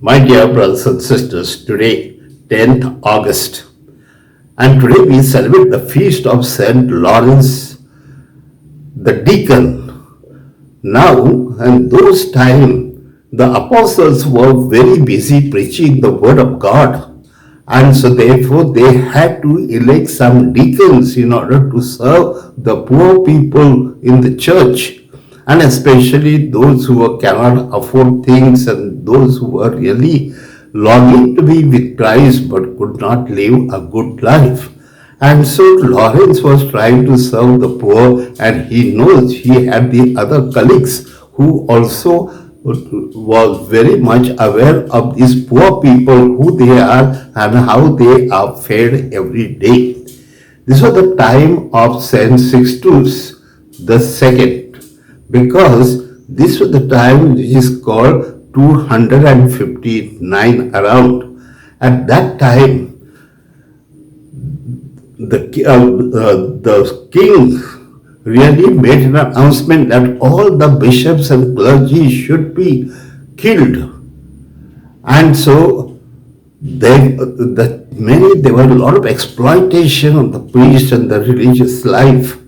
My dear brothers and sisters, today, 10th August, and today we celebrate the feast of Saint Lawrence the Deacon. Now, in those times, the apostles were very busy preaching the word of God, and so therefore they had to elect some deacons in order to serve the poor people in the church, and especially those who cannot afford things and those who were really longing to be with Christ but could not live a good life. And so Lawrence was trying to serve the poor, and he knows he had the other colleagues who also was very much aware of these poor people, who they are and how they are fed every day. This was the time of Saint Sixtus the Second, because this was the time which is called 259 around. At that time, the king really made an announcement that all the bishops and clergy should be killed. And so there were a lot of exploitation of the priest and the religious life.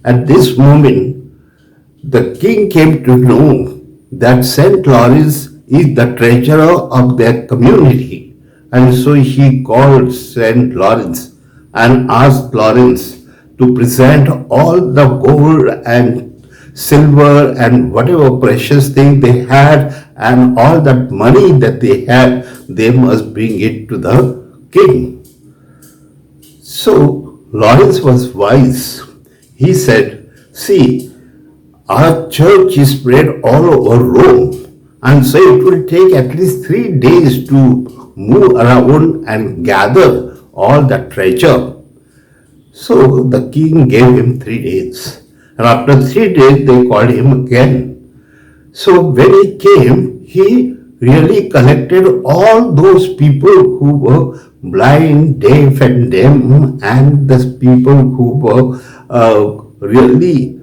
At this moment, the king came to know that Saint Lawrence is the treasurer of their community. And so he called Saint Lawrence and asked Lawrence to present all the gold and silver and whatever precious thing they had, and all that money that they had, they must bring it to the king. So Lawrence was wise. He said, see, our church is spread all over Rome, and so it will take at least 3 days to move around and gather all the treasure. So the king gave him 3 days, and after 3 days they called him again. So when he came, he really collected all those people who were blind, deaf and dumb, and the people who were really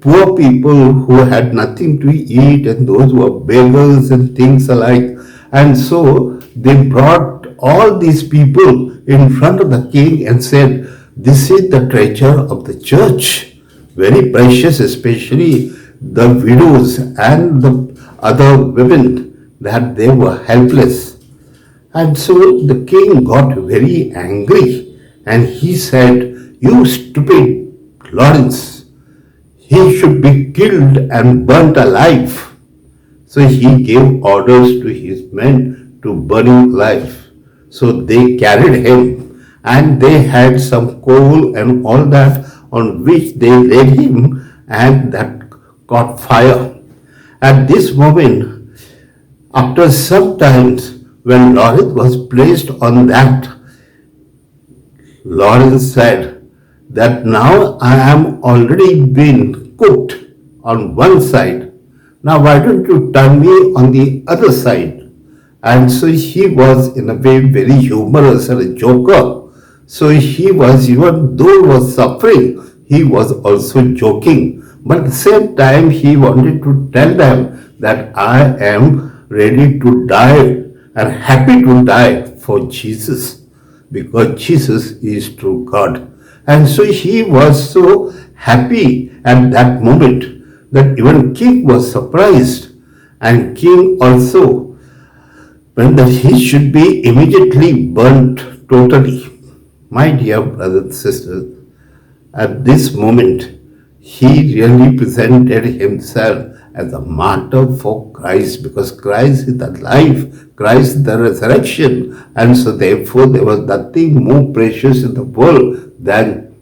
poor people who had nothing to eat, and those who were beggars and things alike. And so they brought all these people in front of the king and said, this is the treasure of the church, very precious, especially the widows and the other women, that they were helpless. And so the king got very angry, and he said, you stupid Lawrence, he should be killed and burnt alive. So he gave orders to his men to burn him alive. So they carried him, and they had some coal and all that, on which they laid him, and that caught fire. At this moment, after some time, when Lawrence was placed on that, Lawrence said that now I am already been cooked on one side. Now why don't you turn me on the other side? And so he was in a way very humorous and a joker. So he was, even though he was suffering, he was also joking. But at the same time, he wanted to tell them that I am ready to die and happy to die for Jesus, because Jesus is true God. And so he was so happy at that moment that even king was surprised, and king also meant that he should be immediately burnt totally. My dear brothers and sisters, at this moment, he really presented himself as a martyr for Christ, because Christ is the life, Christ is the resurrection, and so therefore there was nothing more precious in the world than